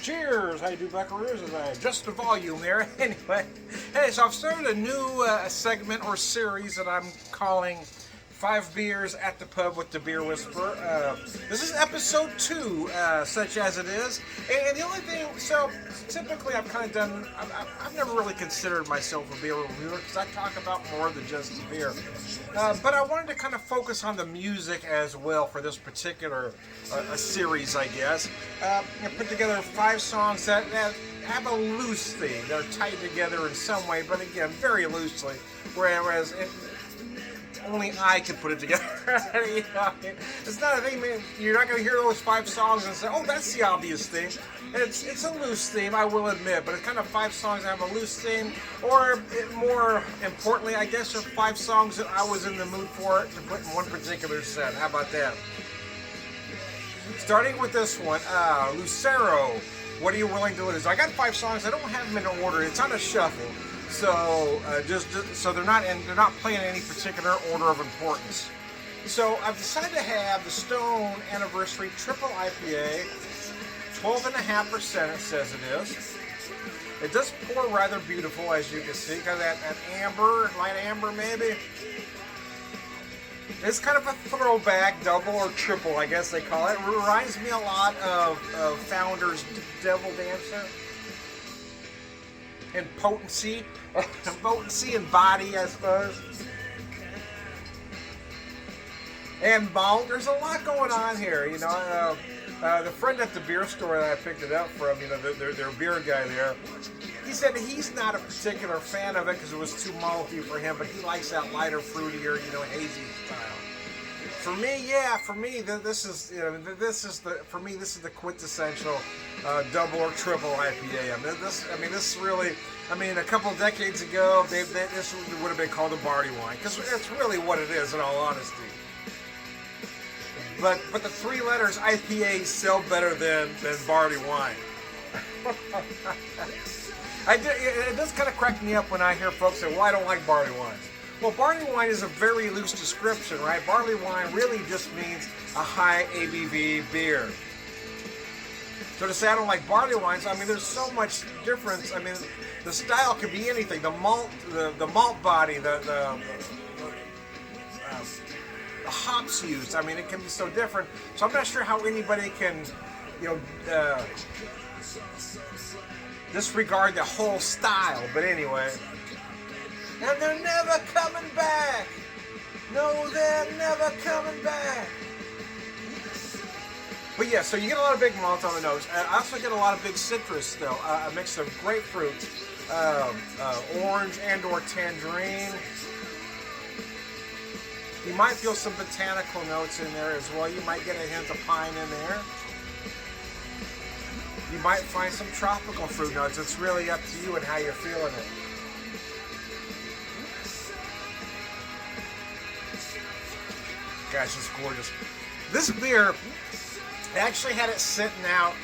Cheers! How you do, buckaroos? As I adjust the volume there. Anyway, hey, so I've started a new segment or series that I'm calling 5 Beers at the Pub with the Beer Whisperer. This is episode 2, such as it is. And the only thing, so typically I've kind of done, I've never really considered myself a beer reviewer because I talk about more than just the beer. But I wanted to kind of focus on the music as well for this particular series, I guess. I put together 5 songs that have a loose theme. They're tied together in some way, but again, very loosely. Whereas only I can put it together. You know, it's not a thing, man. You're not going to hear those 5 songs and say, oh, that's the obvious theme. It's a loose theme, I will admit, but it's kind of 5 songs that have a loose theme, or more importantly, I guess, are 5 songs that I was in the mood for to put in one particular set. How about that? Starting with this one, Lucero, What Are You Willing to Lose? I got 5 songs. I don't have them in order. It's on a shuffle. So so they're not playing in any particular order of importance. So I've decided to have the Stone Anniversary Triple IPA, 12.5% it says it is. It does pour rather beautiful, as you can see, kind of that amber, light amber maybe. It's kind of a throwback, double or triple, I guess they call it. It reminds me a lot of Founder's Devil Dancer. And potency and body, I suppose. And malt. There's a lot going on here, you know. The friend at the beer store that I picked it up from, you know, their beer guy there, he said he's not a particular fan of it because it was too malty for him, but he likes that lighter, fruitier, you know, hazy style. For me, this is the quintessential double or triple IPA. This really, a couple of decades ago, this would have been called a Barley Wine because that's really what it is, in all honesty. But the 3 letters IPA sell better than Barley Wine. It does kind of crack me up when I hear folks say, well, I don't like barley wines. Well, barley wine is a very loose description, right? Barley wine really just means a high ABV beer. So to say I don't like barley wines, there's so much difference. The style could be anything. The malt body, the hops used. It can be so different. So I'm not sure how anybody can, disregard the whole style. But anyway. And they're never coming back. No, they're never coming back. But yeah, so you get a lot of big malt on the nose. I also get a lot of big citrus, though. A mix of grapefruit, orange and or tangerine. You might feel some botanical notes in there as well. You might get a hint of pine in there. You might find some tropical fruit notes. It's really up to you and how you're feeling it. Gosh, it's gorgeous. This beer, I actually had it sitting out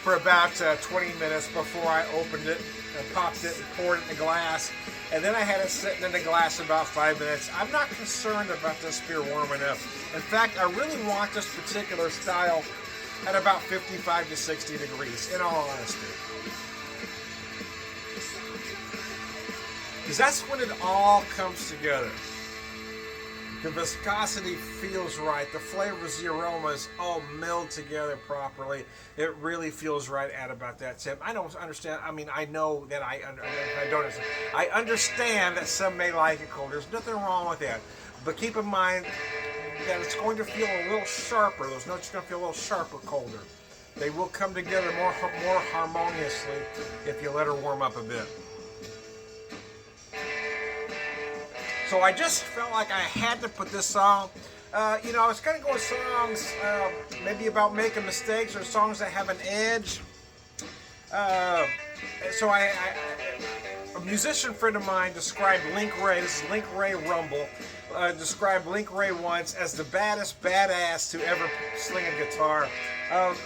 for about 20 minutes before I opened it and popped it and poured it in the glass. And then I had it sitting in the glass about 5 minutes. I'm not concerned about this beer warming up. In fact, I really want this particular style at about 55 to 60 degrees, in all honesty. Because that's when it all comes together. The viscosity feels right. The flavors, the aromas all meld together properly. It really feels right at about that tip. I don't understand. I know that I don't understand. I understand that some may like it cold. There's nothing wrong with that. But keep in mind that it's going to feel a little sharper. Those notes are going to feel a little sharper colder. They will come together more harmoniously if you let her warm up a bit. So I just felt like I had to put this song. I was kind of going songs maybe about making mistakes or songs that have an edge. So a musician friend of mine described Link Wray, this is Link Wray Rumble, described Link Wray once as the baddest badass to ever sling a guitar.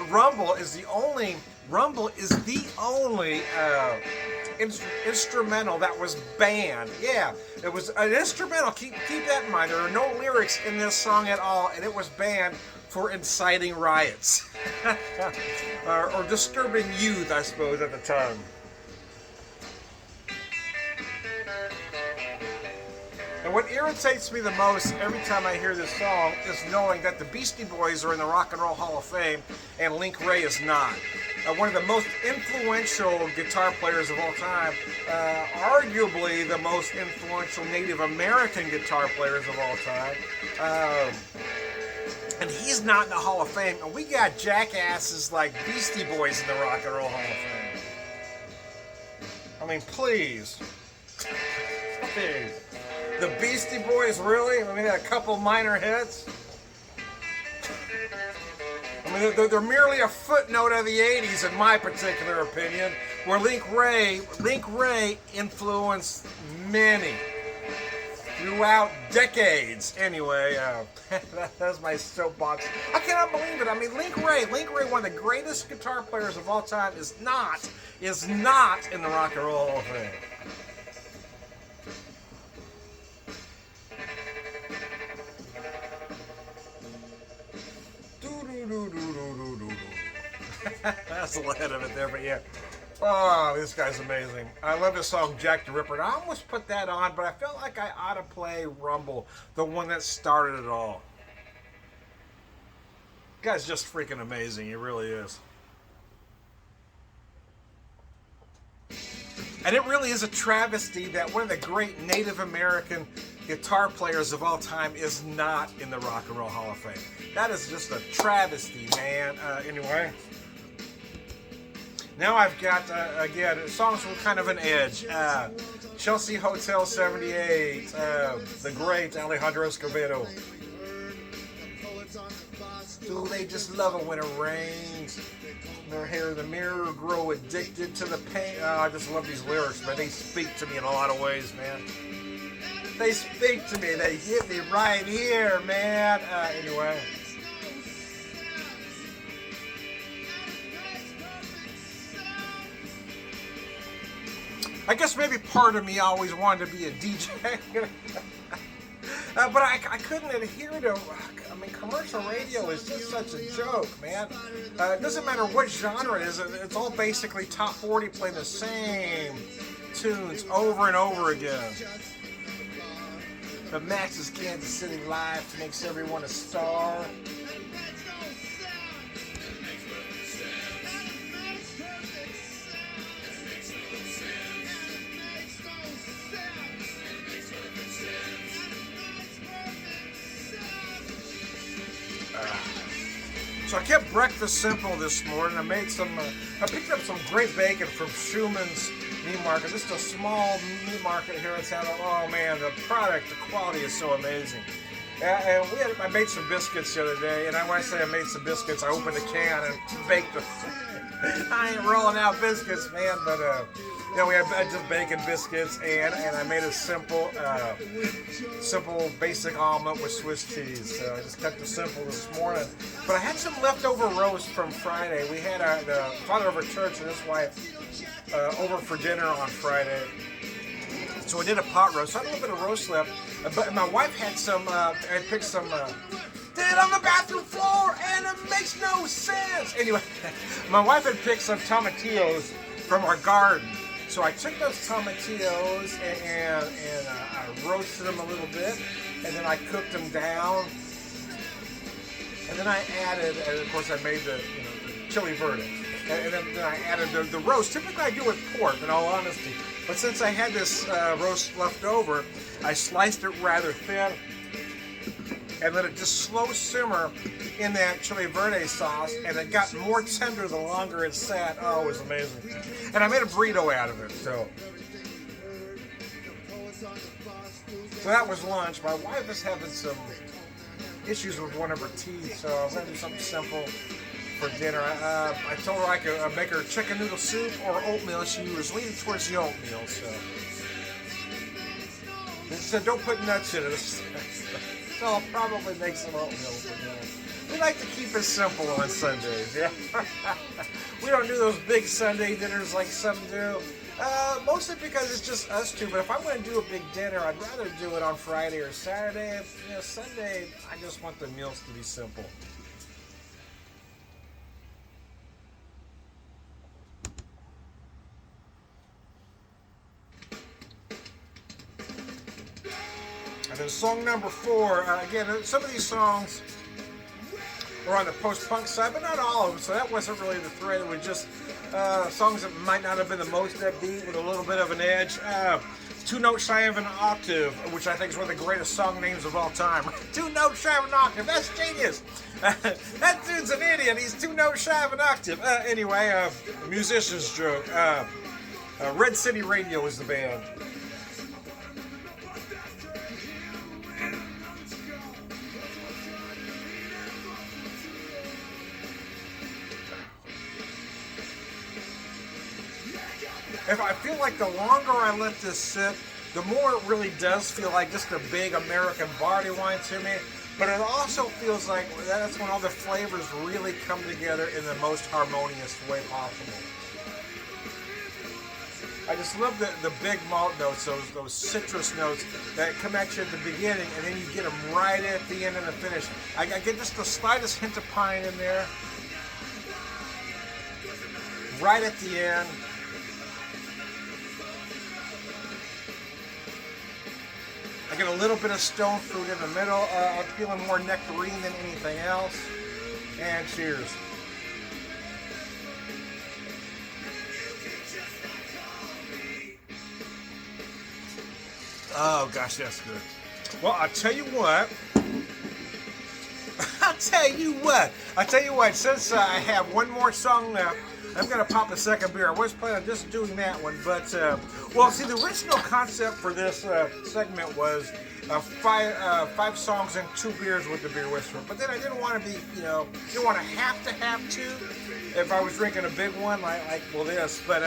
Rumble is the only instrumental that was banned. Yeah, it was an instrumental. Keep that in mind. There are no lyrics in this song at all, and it was banned for inciting riots or disturbing youth, I suppose, at the time. And what irritates me the most every time I hear this song is knowing that the Beastie Boys are in the Rock and Roll Hall of Fame and Link Wray is not. One of the most influential guitar players of all time, arguably the most influential Native American guitar players of all time. And he's not in the Hall of Fame, and we got jackasses like Beastie Boys in the Rock and Roll Hall of Fame. I mean, please. Please. The Beastie Boys, really? I mean, they had a couple minor hits. I mean, they're merely a footnote of the 80s, in my particular opinion, where Link Wray influenced many throughout decades. Anyway, that's my soapbox. I cannot believe it. I mean, Link Wray, one of the greatest guitar players of all time, is not in the Rock and Roll Hall of Fame. That's the head of it there, but yeah. Oh, this guy's amazing. I love his song Jack the Ripper. And I almost put that on, but I felt like I ought to play Rumble, the one that started it all. The guy's just freaking amazing. He really is. And it really is a travesty that one of the great Native American guitar players of all time is not in the Rock and Roll Hall of Fame. That is just a travesty, man. Anyway. Now I've got, again, songs with kind of an edge. Chelsea Hotel 78, the great Alejandro Escovedo. Do they just love it when it rains? Their hair in the mirror, grow addicted to the pain. Oh, I just love these lyrics, man. They speak to me in a lot of ways, man. They speak to me. They hit me right here, man. Anyway. I guess maybe part of me always wanted to be a DJ. But I couldn't adhere to, I mean, commercial radio is just such a joke, man. It doesn't matter what genre it is, it's all basically top 40 playing the same tunes over and over again. The Max's Kansas City Live makes everyone a star. So I kept breakfast simple this morning. I made some, I picked up some great bacon from Schumann's Meat Market. This is a small meat market here in town. Oh man, the product, the quality is so amazing. And I made some biscuits the other day, and when I say I made some biscuits, I opened a can and baked them. I ain't rolling out biscuits, man, but you know, I just bacon biscuits, and I made a simple basic omelet with Swiss cheese. So I just kept it simple this morning. But I had some leftover roast from Friday. We had the father of our church and his wife over for dinner on Friday. So I did a pot roast. So I had a little bit of roast left. But my wife had some, I picked some, did it on the bathroom floor, and it makes no sense. Anyway, my wife had picked some tomatillos from our garden. So I took those tomatillos and I roasted them a little bit, and then I cooked them down. And then I added, and of course I made the chili verde. And then I added the roast. Typically I do with pork, in all honesty. But since I had this roast left over, I sliced it rather thin and let it just slow simmer in that chili verde sauce, and it got more tender the longer it sat. Oh, it was amazing. And I made a burrito out of it, so that was lunch. My wife is having some issues with one of her teeth, so I'm going to do something simple for dinner. I told her I could make her chicken noodle soup or oatmeal. She was leaning towards the oatmeal, so she said don't put nuts in it. So I'll probably make some oatmeal for dinner. We like to keep it simple on Sundays, yeah? We don't do those big Sunday dinners like some do. Mostly because it's just us two. But if I'm going to do a big dinner, I'd rather do it on Friday or Saturday. Sunday, I just want the meals to be simple. And then song number 4. Again, some of these songs are on the post-punk side, but not all of them. So that wasn't really the thread. It was just songs that might not have been the most upbeat with a little bit of an edge. 2 Notes Shy of an Octave, which I think is one of the greatest song names of all time. 2 Notes Shy of an Octave, that's genius. That dude's an idiot. He's 2 notes shy of an octave. Anyway, musician's joke. Red City Radio is the band. If I feel like the longer I let this sit, the more it really does feel like just a big American barley wine to me. But it also feels like that's when all the flavors really come together in the most harmonious way possible. I just love the big malt notes, those citrus notes that come at you at the beginning, and then you get them right at the end and the finish. I get just the slightest hint of pine in there, right at the end. I get a little bit of stone fruit in the middle. I'm feeling more nectarine than anything else. And cheers. Oh gosh, that's good. Well, I'll tell you what. Since I have one more song left, I'm going to pop a second beer. I was planning on just doing that one, but, well, see, the original concept for this segment was 5 songs and 2 beers with the Beer Whisperer. But then I didn't want to be, didn't want to have 2 if I was drinking a big one like this. But,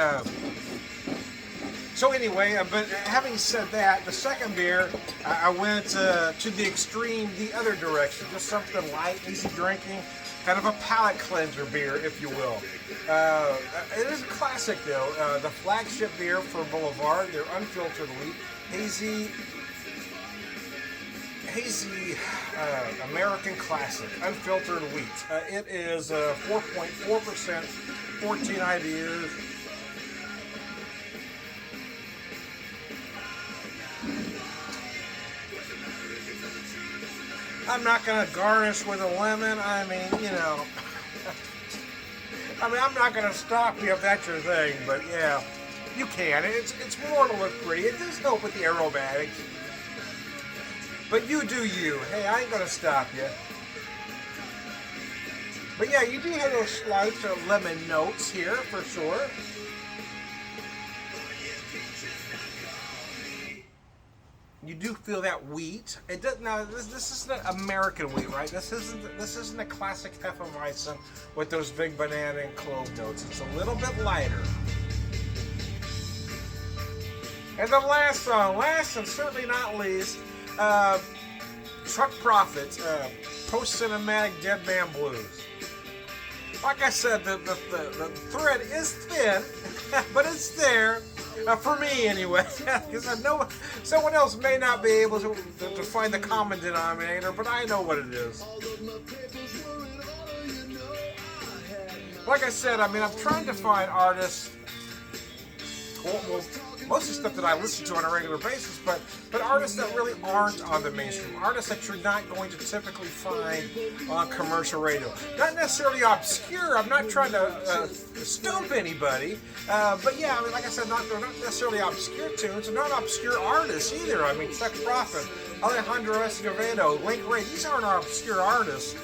so anyway, but having said that, the second beer, I went to the extreme, the other direction. Just something light, easy drinking. Kind of a palate cleanser beer, if you will. It is a classic, though. The flagship beer for Boulevard, their unfiltered wheat, hazy American classic, unfiltered wheat. It is 4.4%, 14 IBUs. I'm not going to garnish with a lemon. I mean, I'm not going to stop you if that's your thing, but yeah, you can. It's more to look pretty. It does help with the aromatics. But you do you. Hey, I ain't going to stop you. But yeah, you do have those slight lemon notes here, for sure. You do feel that wheat. It does now. This isn't American wheat, right? This isn't a classic Hefeweizen with those big banana and clove notes. It's a little bit lighter. And the last song, last and certainly not least, Truck Prophet, post-cinematic Dead Man Blues. Like I said, the thread is thin, but it's there. For me, anyway, because I know someone else may not be able to find the common denominator, but I know what it is. Like I said, I'm trying to find artists, well, most of the stuff that I listen to on a regular basis, but artists that really aren't on the mainstream, artists that you're not going to typically find on commercial radio. Not necessarily obscure. I'm not trying to stump anybody, but yeah, like I said, they're not necessarily obscure tunes. They're not obscure artists either. Chuck Prophet, Alejandro Escovedo, Link Ray. These aren't obscure artists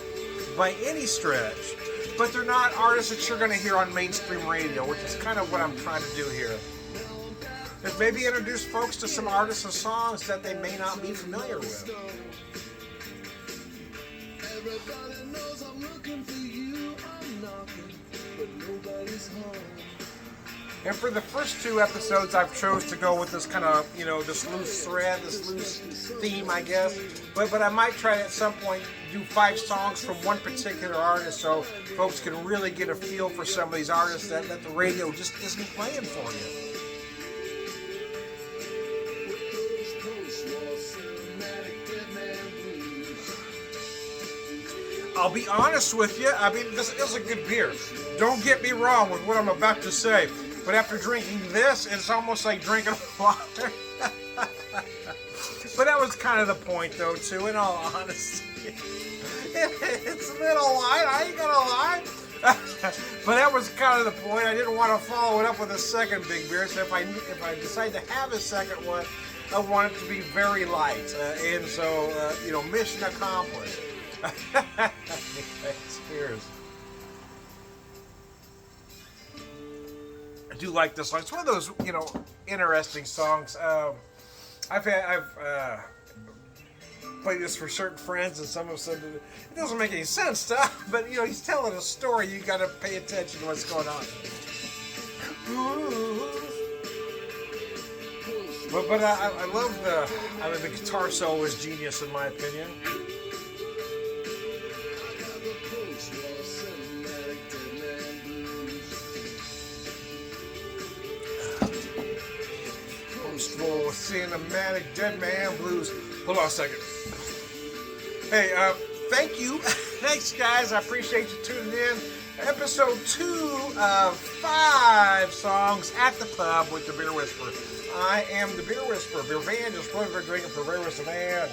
by any stretch, but they're not artists that you're going to hear on mainstream radio, which is kind of what I'm trying to do here. Is maybe introduce folks to some artists and songs that they may not be familiar with. Everybody knows I'm looking for you. I'm knocking, but nobody's home. And for the first 2 episodes, I've chose to go with this kind of, this loose thread, this loose theme, I guess. But I might try to at some point do 5 songs from one particular artist so folks can really get a feel for some of these artists that the radio just isn't playing for you. I'll be honest with you. I mean, this is a good beer. Don't get me wrong with what I'm about to say. But after drinking this, it's almost like drinking water. But that was kind of the point, though, too, in all honesty. It's a little light, I ain't gonna lie. But that was kind of the point. I didn't want to follow it up with a second big beer, so if I decide to have a second one, I want it to be very light. And so, you know, mission accomplished. Cheers. I do like this song. It's one of those, you know, interesting songs. I've played this for certain friends, and some have said that it doesn't make any sense, but you know, he's telling a story. You got to pay attention to what's going on. But I love the guitar solo is genius in my opinion. Post-war cinematic dead man blues. Hold on a second. Hey, thank you. Thanks, guys. I appreciate you tuning in. Episode 2 of 5 songs at the pub with the Beer Whisperer. I am the Beer Whisperer, beer van, just flavor drinking for Beer man.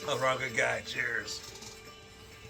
I'm a wrong good guy. Cheers.